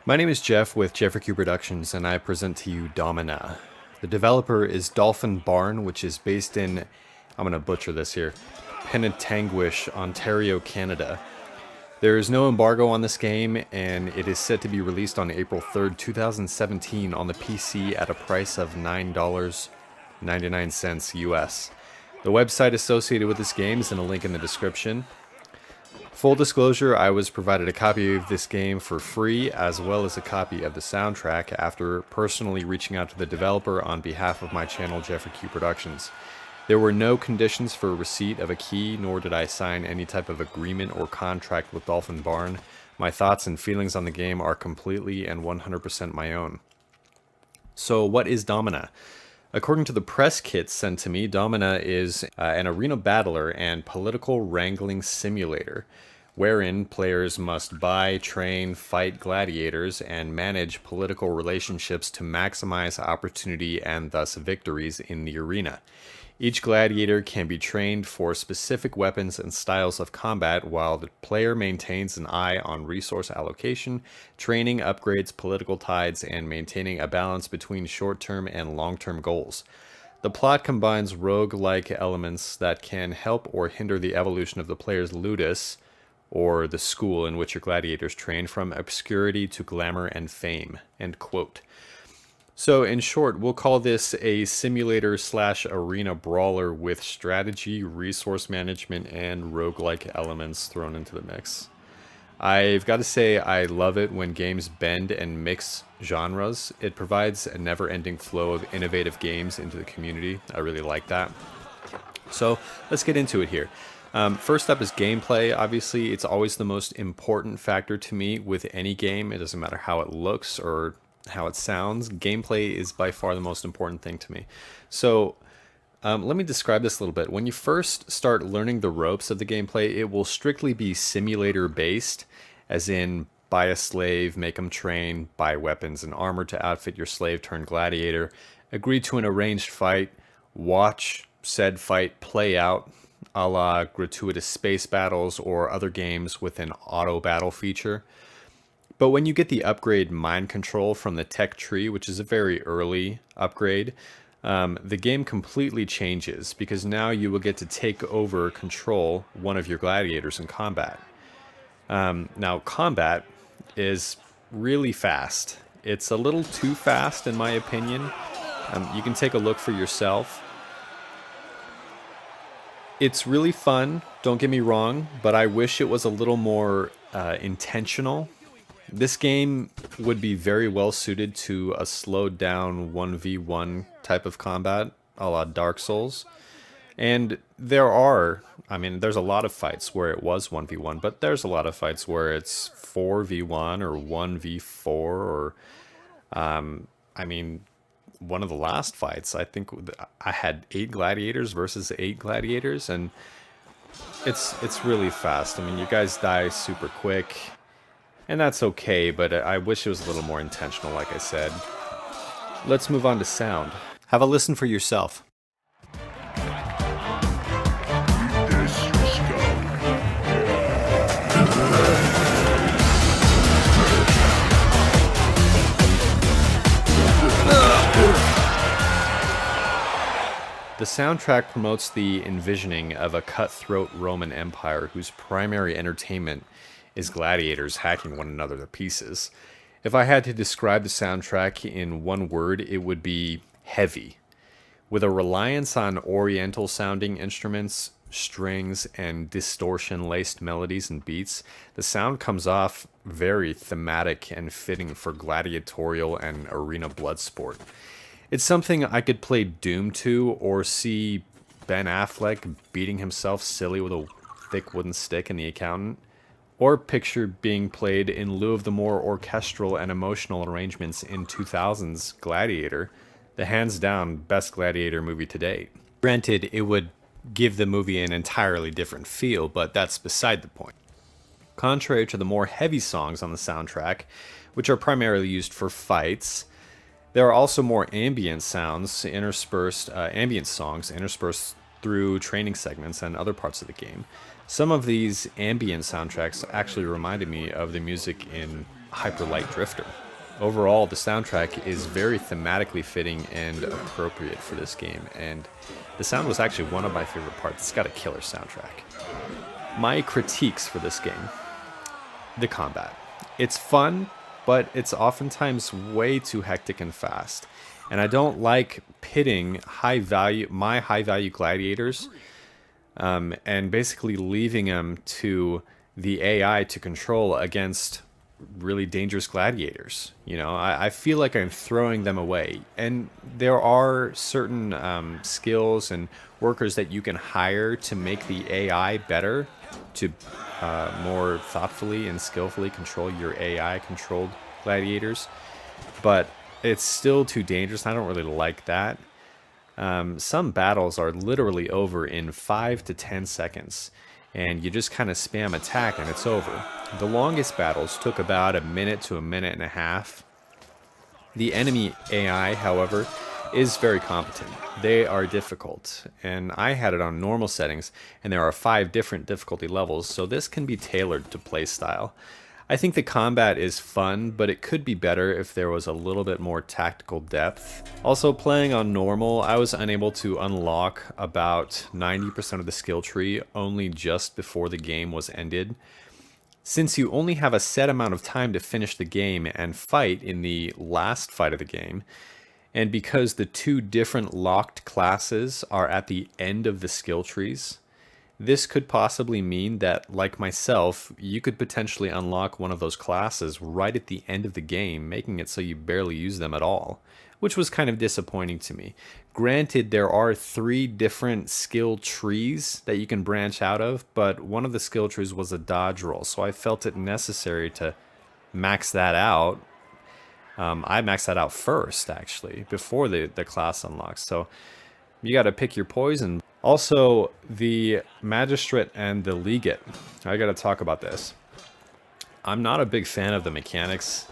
My name is Jeff with JeffreyQProductions, and I present to you Domina. The developer is Dolphin Barn, which is based in, I'm going to butcher this here, Penetanguish, Ontario, Canada. There is no embargo on this game, and it is set to be released on April 3rd, 2017 on the PC at a price of $9.99 US. The website associated with this game is in a link in the description. Full disclosure, I was provided a copy of this game for free, as well as a copy of the soundtrack after personally reaching out to the developer on behalf of my channel, JeffreyQProductions. There were no conditions for receipt of a key, nor did I sign any type of agreement or contract with Dolphin Barn. My thoughts and feelings on the game are completely and 100% my own. So what is Domina? According to the press kit sent to me, Domina is an arena battler and political wrangling simulator, wherein players must buy, train, fight gladiators, and manage political relationships to maximize opportunity and thus victories in the arena. Each gladiator can be trained for specific weapons and styles of combat, while the player maintains an eye on resource allocation, training, upgrades, political tides, and maintaining a balance between short-term and long-term goals. The plot combines rogue-like elements that can help or hinder the evolution of the player's ludus, or the school in which your gladiators train, from obscurity to glamour and fame. End quote. So in short, we'll call this a simulator slash arena brawler with strategy, resource management, and roguelike elements thrown into the mix. I've got to say I love it when games bend and mix genres. It provides a never-ending flow of innovative games into the community. I really like that. So let's get into it here. First up is gameplay. Obviously, it's always the most important factor to me with any game. It doesn't matter how it looks or how it sounds. Gameplay is by far the most important thing to me. So let me describe this a little bit. When you first start learning the ropes of the gameplay, it will strictly be simulator based, as in buy a slave, make them train, buy weapons and armor to outfit your slave turned gladiator, agree to an arranged fight, watch said fight play out, a la gratuitous space battles or other games with an auto battle feature. But when you get the upgrade mind control from the tech tree, which is a very early upgrade, the game completely changes, because now you will get to take over control one of your gladiators in combat. Now, combat is really fast. It's a little too fast in my opinion. You can take a look for yourself. It's really fun, don't get me wrong, but I wish it was a little more intentional. This game would be very well suited to a slowed down 1v1 type of combat, a la Dark Souls. And there's a lot of fights where it was 1v1, but there's a lot of fights where it's 4v1 or 1v4 or, one of the last fights, I think I had 8 gladiators versus 8 gladiators, and it's really fast. I mean, you guys die super quick. And that's okay, but I wish it was a little more intentional, like I said. Let's move on to sound. Have a listen for yourself. The soundtrack promotes the envisioning of a cutthroat Roman Empire whose primary entertainment is gladiators hacking one another to pieces. If I had to describe the soundtrack in one word, it would be heavy. With a reliance on oriental sounding instruments, strings, and distortion-laced melodies and beats, the sound comes off very thematic and fitting for gladiatorial and arena blood sport. It's something I could play Doom to, or see Ben Affleck beating himself silly with a thick wooden stick in The Accountant, or picture being played in lieu of the more orchestral and emotional arrangements in 2000's Gladiator, the hands-down best Gladiator movie to date. Granted, it would give the movie an entirely different feel, but that's beside the point. Contrary to the more heavy songs on the soundtrack, which are primarily used for fights, there are also more ambient songs interspersed through training segments and other parts of the game. Some of these ambient soundtracks actually reminded me of the music in Hyper Light Drifter. Overall, the soundtrack is very thematically fitting and appropriate for this game, and the sound was actually one of my favorite parts. It's got a killer soundtrack. My critiques for this game: the combat. It's fun, but it's oftentimes way too hectic and fast. And I don't like pitting my high value gladiators, and basically leaving them to the AI to control against really dangerous gladiators. You know, I feel like I'm throwing them away. And there are certain skills and workers that you can hire to make the AI better, to more thoughtfully and skillfully control your AI controlled gladiators. But it's still too dangerous. I don't really like that. Some battles are literally over in 5 to 10 seconds, and you just kind of spam attack and it's over. The longest battles took about a minute to a minute and a half. The enemy AI, however, is very competent. They are difficult, and I had it on normal settings, and there are 5 different difficulty levels, so this can be tailored to playstyle. I think the combat is fun, but it could be better if there was a little bit more tactical depth. Also, playing on normal, I was unable to unlock about 90% of the skill tree only just before the game was ended. Since you only have a set amount of time to finish the game and fight in the last fight of the game, and because the 2 different locked classes are at the end of the skill trees, this could possibly mean that, like myself, you could potentially unlock one of those classes right at the end of the game, making it so you barely use them at all, which was kind of disappointing to me. Granted, there are 3 different skill trees that you can branch out of, but one of the skill trees was a dodge roll, so I felt it necessary to max that out. I maxed that out first, actually, before the class unlocks, so you got to pick your poison. Also, the Magistrate and the Legate. I got to talk about this. I'm not a big fan of the mechanics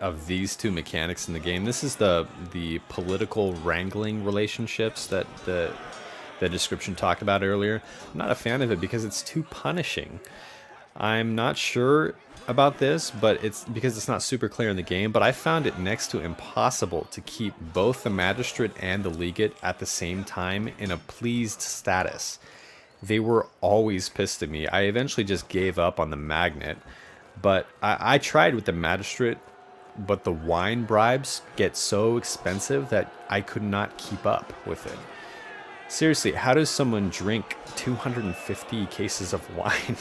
of these 2 mechanics in the game. This is the political wrangling relationships that the description talked about earlier. I'm not a fan of it because it's too punishing. I'm not sure about this, but it's because it's not super clear in the game, but I found it next to impossible to keep both the Magistrate and the Legate at the same time in a pleased status. They were always pissed at me. I eventually just gave up on the Magnet, but I tried with the Magistrate, but the wine bribes get so expensive that I could not keep up with it. Seriously, how does someone drink 250 cases of wine?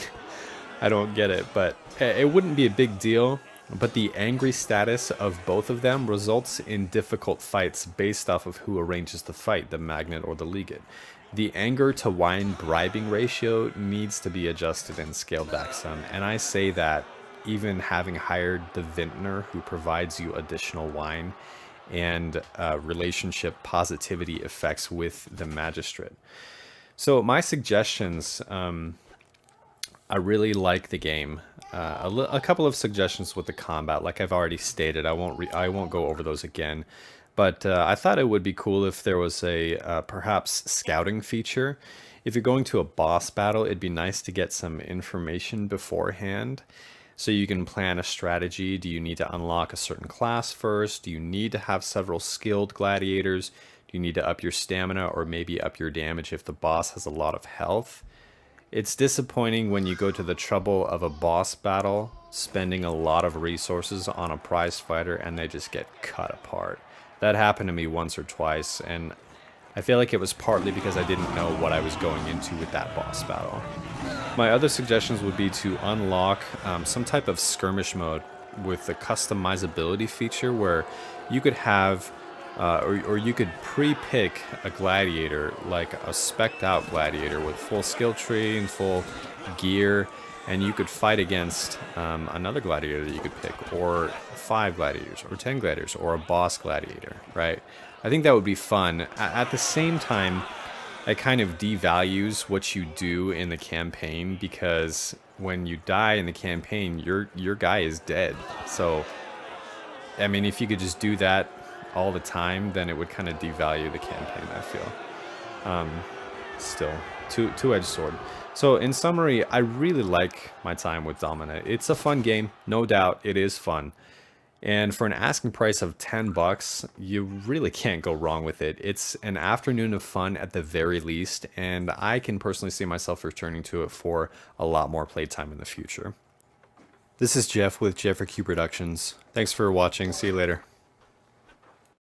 I don't get it, but it wouldn't be a big deal. But the angry status of both of them results in difficult fights based off of who arranges the fight, the Magnet or the Legate. The anger to wine bribing ratio needs to be adjusted and scaled back some, and I say that even having hired the vintner who provides you additional wine and relationship positivity effects with the Magistrate. So my suggestions, I really like the game. A couple of suggestions with the combat, like I've already stated. I won't go over those again. But I thought it would be cool if there was a perhaps scouting feature. If you're going to a boss battle, it'd be nice to get some information beforehand, so you can plan a strategy. Do you need to unlock a certain class first? Do you need to have several skilled gladiators? Do you need to up your stamina or maybe up your damage if the boss has a lot of health? It's disappointing when you go to the trouble of a boss battle, spending a lot of resources on a prize fighter, and they just get cut apart. That happened to me once or twice, and I feel like it was partly because I didn't know what I was going into with that boss battle. My other suggestions would be to unlock some type of skirmish mode with the customizability feature, where you could have or you could pre-pick a gladiator, like a spec'd out gladiator with full skill tree and full gear, and you could fight against another gladiator that you could pick, or 5 gladiators, or 10 gladiators, or a boss gladiator, right? I think that would be fun. At the same time, it kind of devalues what you do in the campaign, because when you die in the campaign, your guy is dead. So, I mean, if you could just do that all the time, then it would kind of devalue the campaign, I feel. Still, two-edged sword. So in summary, I really like my time with Domina. It's a fun game, no doubt. It is fun. And for an asking price of 10 bucks, you really can't go wrong with it. It's an afternoon of fun at the very least, and I can personally see myself returning to it for a lot more playtime in the future. This is Jeff with JeffreyQProductions. Thanks for watching. See you later.